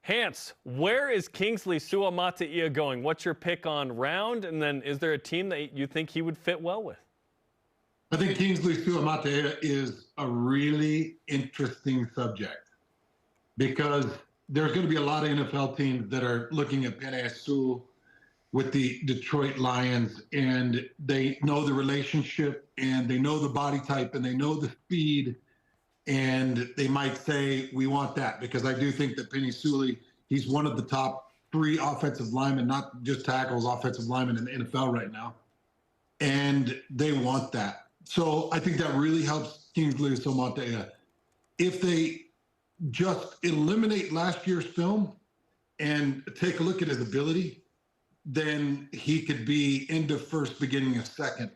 Hans, where is Kingsley Suamataia going? What's your pick on round? And then is there a team that you think he would fit well with? I think Kingsley Suamataia is a really interesting subject because there's going to be a lot of NFL teams that are looking at Penei Sewell with the Detroit Lions, and they know the relationship, and they know the body type, and they know the speed, and they might say, we want that, because I do think that Penei Sewell, he's one of the top 3 offensive linemen, not just tackles, offensive linemen in the NFL right now, and they want that. So I think that really helps Kingsley Suamataia. If they just eliminate last year's film and take a look at his ability, then he could be into first, beginning of second.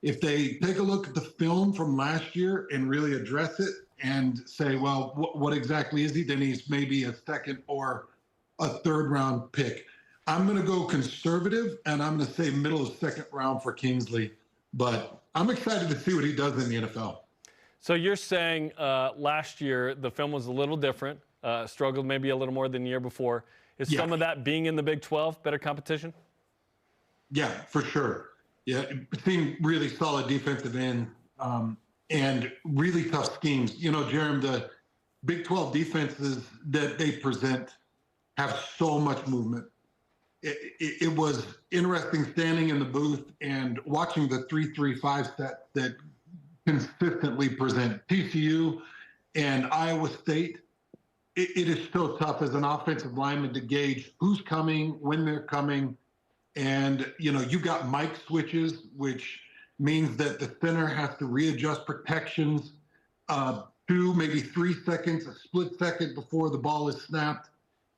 If they take a look at the film from last year and really address it and say, well, what exactly is he? Then he's maybe a second or a third round pick. I'm going to go conservative, and I'm going to say middle of second round for Kingsley. But I'm excited to see what he does in the NFL. So you're saying last year the film was a little different, struggled maybe a little more than the year before. Is some of that being in the Big 12 better competition? Yeah, for sure. Yeah, seeing really solid defensive end and really tough schemes. You know, Jarom, the Big 12 defenses that they present have so much movement. It was interesting standing in the booth and watching the 3-3-5 set that consistently present TCU and Iowa State. It is so tough as an offensive lineman to gauge who's coming, when they're coming. And, you know, you got mic switches, which means that the center has to readjust protections 2, maybe 3 seconds, a split second before the ball is snapped.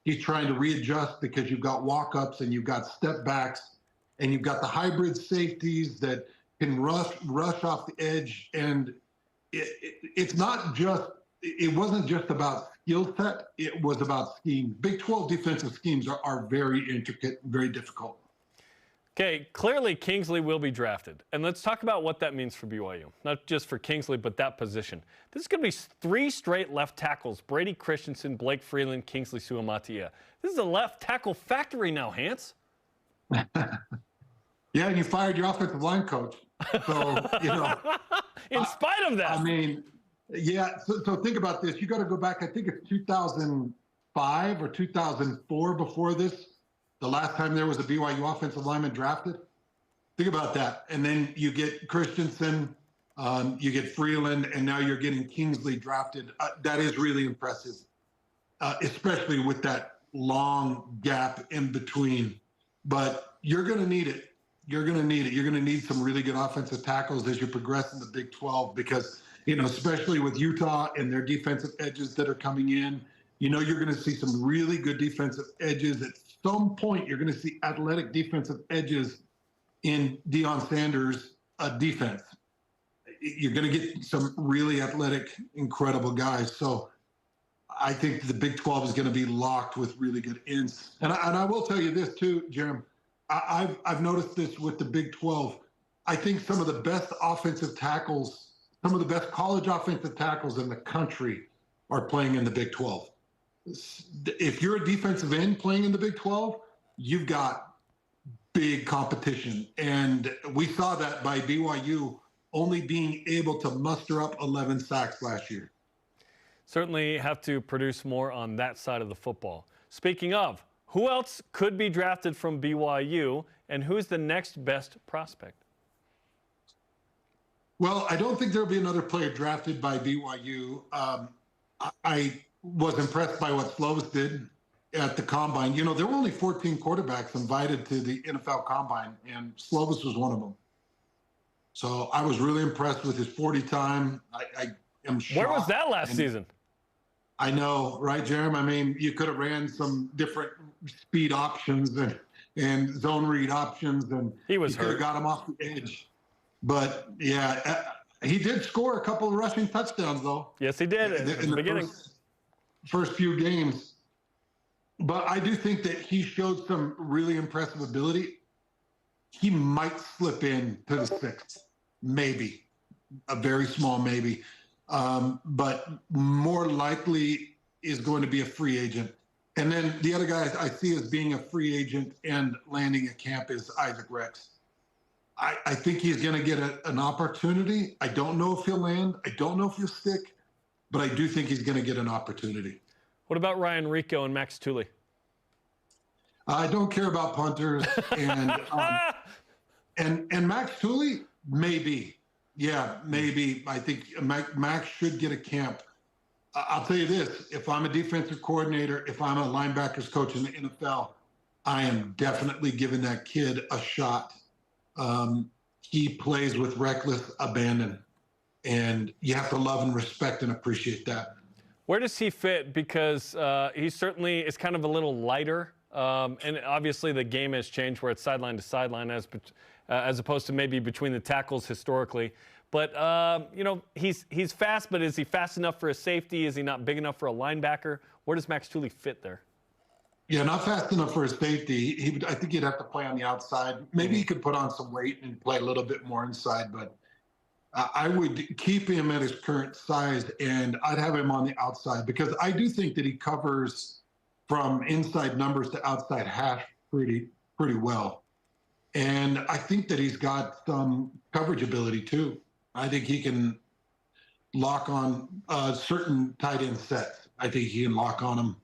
He's trying to readjust because you've got walk-ups and you've got step backs and you've got the hybrid safeties that can rush off the edge. And it's not just, it wasn't just about skill set, it was about schemes. Big 12 defensive schemes are very intricate, very difficult. Okay, clearly Kingsley will be drafted. And let's talk about what that means for BYU. Not just for Kingsley, but that position. This is going to be 3 straight left tackles: Brady Christensen, Blake Freeland, Kingsley Suamataia. This is a left tackle factory now, Hans. Yeah, and you fired your offensive line coach. So, you know. In spite of that. I mean, yeah, so think about this. You got to go back, I think it's 2005 or 2004 before this, the last time there was a BYU offensive lineman drafted. Think about that. And then you get Christensen, you get Freeland, and now you're getting Kingsley drafted. That is really impressive, especially with that long gap in between. But you're going to need it. You're going to need it. You're going to need some really good offensive tackles as you progress in the Big 12 because, you know, especially with Utah and their defensive edges that are coming in, you know, you're going to see some really good defensive edges. At some point, you're going to see athletic defensive edges in Deion Sanders' defense. You're going to get some really athletic, incredible guys. So I think the Big 12 is going to be locked with really good ends. And I will tell you this too, Jarom. I've noticed this with the Big 12. I think some of the best offensive tackles, some of the best college offensive tackles in the country are playing in the Big 12. If you're a defensive end playing in the Big 12, you've got big competition. And we saw that by BYU only being able to muster up 11 sacks last year. Certainly have to produce more on that side of the football. Speaking of, who else could be drafted from BYU, and who's the next best prospect? Well, I don't think there'll be another player drafted by BYU. I was impressed by what Slovis did at the Combine. You know, there were only 14 quarterbacks invited to the NFL Combine, and Slovis was one of them. So I was really impressed with his 40 time. I am shocked. Where was that last season? I know, right, Jarom? I mean, you could have ran some different speed options and zone read options, and he was could have got him off the edge. But, yeah, he did score a couple of rushing touchdowns, though. Yes, he did in the beginning. First few games. But I do think that he showed some really impressive ability. He might slip in to the 6th, maybe, a very small maybe. But more likely is going to be a free agent. And then the other guy I see as being a free agent and landing a camp is Isaac Rex. I think he's going to get an opportunity. I don't know if he'll land. I don't know if he'll stick, but I do think he's going to get an opportunity. What about Ryan Rico and Max Tooley? I don't care about punters. And Max Tooley, maybe. Yeah, maybe. I think Max should get a camp. I'll tell you this. If I'm a defensive coordinator, if I'm a linebackers coach in the NFL, I am definitely giving that kid a shot. He plays with reckless abandon, and you have to love and respect and appreciate that. Where does he fit? Because he certainly is kind of a little lighter, and obviously the game has changed where it's sideline to sideline as opposed to maybe between the tackles historically. But, he's fast, but is he fast enough for a safety? Is he not big enough for a linebacker? Where does Max Tooley fit there? Yeah, not fast enough for a safety. I think he'd have to play on the outside. Maybe he could put on some weight and play a little bit more inside, but I would keep him at his current size, and I'd have him on the outside because I do think that he covers from inside numbers to outside hash pretty well. And I think that he's got some coverage ability too. I think he can lock on certain tight end sets. I think he can lock on them.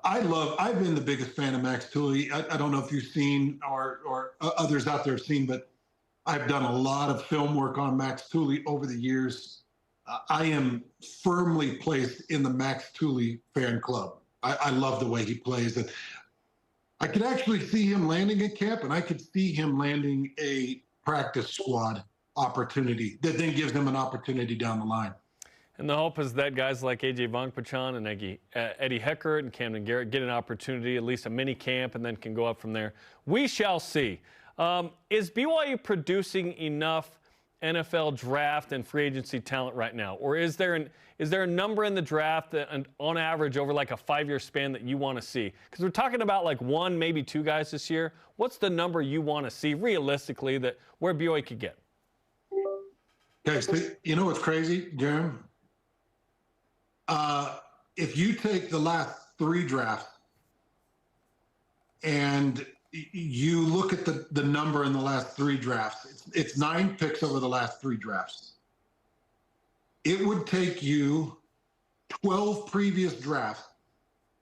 I've been the biggest fan of Max Tooley. I don't know if you've seen or others out there have seen, but I've done a lot of film work on Max Tooley over the years. I am firmly placed in the Max Tooley fan club. I love the way he plays. And I could actually see him landing at camp, and I could see him landing a practice squad opportunity that then gives him an opportunity down the line. And the hope is that guys like A.J. Vongpachan and Eddie Heckert and Camden Garrett get an opportunity, at least a mini camp, and then can go up from there. We shall see. Is BYU producing enough NFL draft and free agency talent right now? Or is there a number in the draft that, on average over like a 5-year span that you want to see? Because we're talking about like 1, maybe 2 guys this year. What's the number you want to see realistically that where BYU could get? Okay, so you know what's crazy, Jarom? If you take the last 3 drafts and you look at the number in the last 3 drafts, it's 9 picks over the last 3 drafts. It would take you 12 previous drafts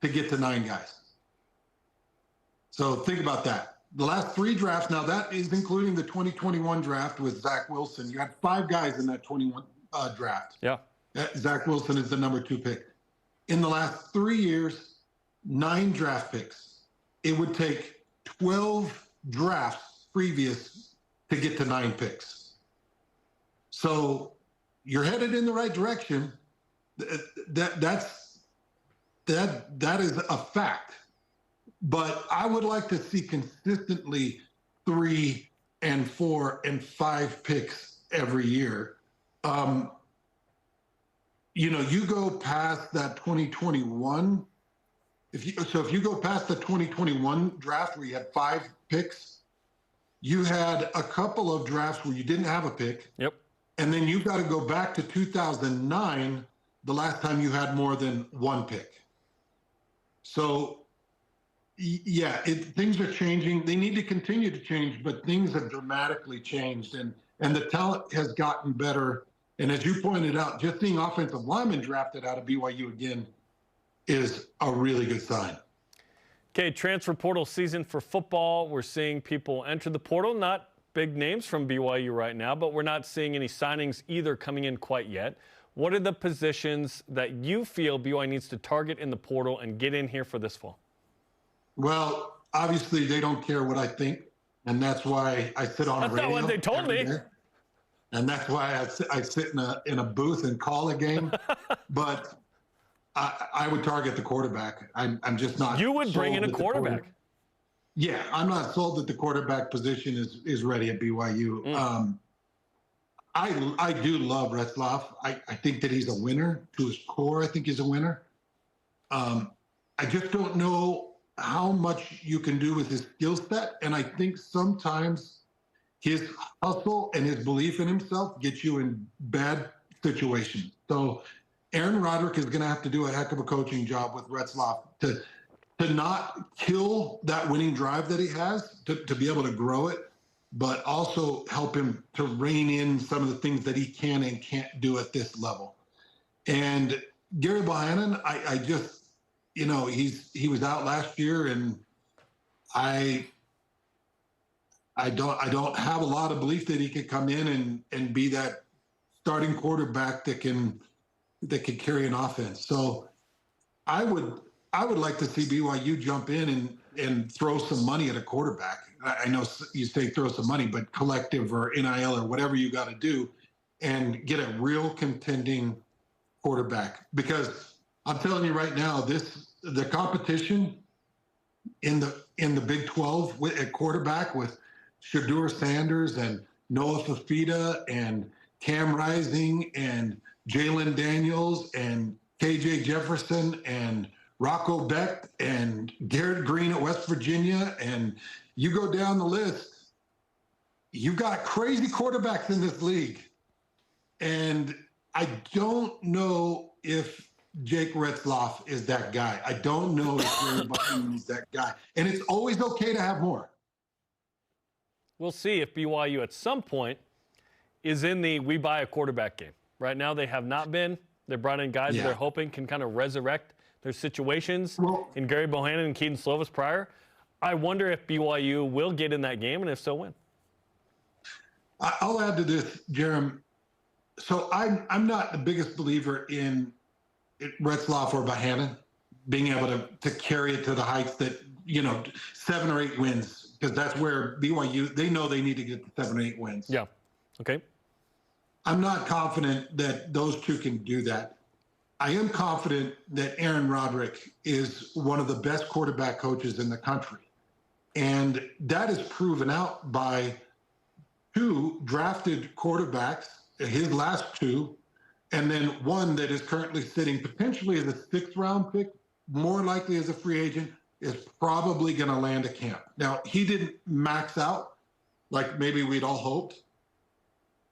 to get to 9 guys. So think about that. The last 3 drafts, now that is including the 2021 draft with Zach Wilson. You had 5 guys in that 21 draft. Yeah. Zach Wilson is the number 2 pick. In the last 3 years, 9 draft picks. It would take 12 drafts previous to get to 9 picks. So you're headed in the right direction. That is a fact. But I would like to see consistently 3 and 4 and 5 picks every year. You go past that 2021. If you go past the 2021 draft where you had 5 picks, you had a couple of drafts where you didn't have a pick. Yep. And then you've got to go back to 2009, the last time you had more than 1 pick. So, yeah, things are changing. They need to continue to change, but things have dramatically changed, and the talent has gotten better. And as you pointed out, just seeing offensive linemen drafted out of BYU again is a really good sign. Okay, transfer portal season for football. We're seeing people enter the portal, not big names from BYU right now, but we're not seeing any signings either coming in quite yet. What are the positions that you feel BYU needs to target in the portal and get in here for this fall? Well, obviously they don't care what I think, and that's why I sit on a radio. That's not what they told me. Day. And that's why I sit in a booth and call a game. But I would target the quarterback. I'm just not. You would bring in a quarterback. Yeah, I'm not sold that the quarterback position is ready at BYU. I do love Retzlaff. I think that he's a winner. To his core, I think he's a winner. I just don't know how much you can do with his skill set. And I think sometimes his hustle and his belief in himself gets you in bad situations. So Aaron Roderick is going to have to do a heck of a coaching job with Retzlaff to to not kill that winning drive that he has, to be able to grow it, but also help him to rein in some of the things that he can and can't do at this level. And Gary Bohannon, I just, he was out last year, and I don't have a lot of belief that he could come in and be that starting quarterback that can carry an offense. So I would like to see BYU jump in and throw some money at a quarterback. I know you say throw some money, but collective or NIL or whatever you got to do, and get a real contending quarterback. Because I'm telling you right now, the competition in the Big 12 at quarterback with Shedeur Sanders and Noah Fafita and Cam Rising and Jalen Daniels and KJ Jefferson and Rocco Beck and Garrett Green at West Virginia, and you go down the list, you got crazy quarterbacks in this league. And I don't know if Jake Retzlaff is that guy. I don't know if Gary Bohannon is that guy. And it's always okay to have more. We'll see if BYU at some point is in the we buy a quarterback game. Right now they have not been. They brought in guys that they're hoping can kind of resurrect their situations in Gary Bohannon and Keaton Slovis prior. I wonder if BYU will get in that game, and if so, when. I'll add to this, Jarom. So I'm not the biggest believer in Retzlaff or Bohannon being able to carry it to the heights that, 7 or 8 wins, because that's where BYU, they know they need to get to 7 or 8 wins. Yeah. Okay. I'm not confident that those two can do that. I am confident that Aaron Roderick is one of the best quarterback coaches in the country. And that is proven out by 2 drafted quarterbacks, his last 2, and then one that is currently sitting potentially as a 6th-round pick, more likely as a free agent, is probably going to land a camp. Now, he didn't max out like maybe we'd all hoped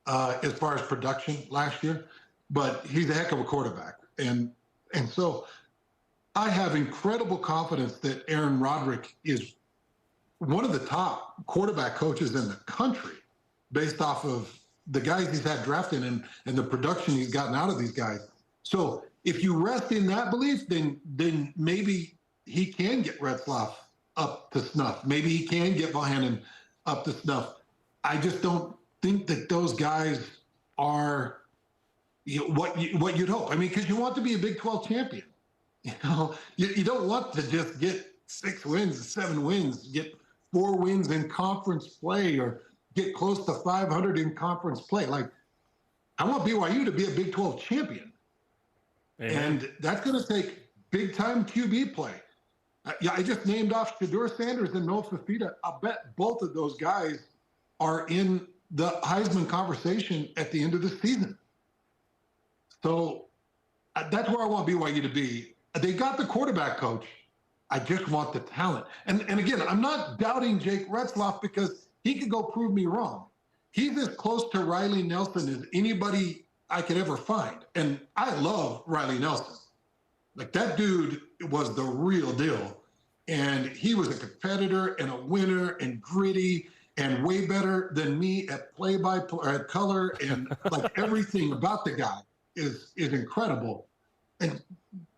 as far as production last year, but he's a heck of a quarterback. And so I have incredible confidence that Aaron Roderick is one of the top quarterback coaches in the country based off of the guys he's had drafted and the production he's gotten out of these guys. So if you rest in that belief, then maybe he can get Retzlaff up to snuff. Maybe he can get Bohannon up to snuff. I just don't think that those guys are what you'd hope. I mean, because you want to be a Big 12 champion. You don't want to just get 6 wins, 7 wins, get 4 wins in conference play, or get close to 500 in conference play. Like, I want BYU to be a Big 12 champion. And that's going to take big-time QB play. I just named off Shedeur Sanders and Noah Fafita. I'll bet both of those guys are in the Heisman conversation at the end of the season. So that's where I want BYU to be. They got the quarterback coach. I just want the talent. And again, I'm not doubting Jake Retzlaff, because he could go prove me wrong. He's as close to Riley Nelson as anybody I could ever find. And I love Riley Nelson. Like, that dude was the real deal. And he was a competitor and a winner and gritty and way better than me at play-by-play, at color, and like everything about the guy is incredible.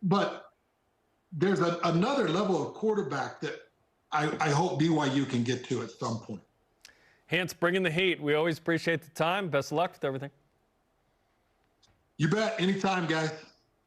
But there's another level of quarterback that I hope BYU can get to at some point. Hans, bringing the heat. We always appreciate the time. Best of luck with everything. You bet. Anytime, guys.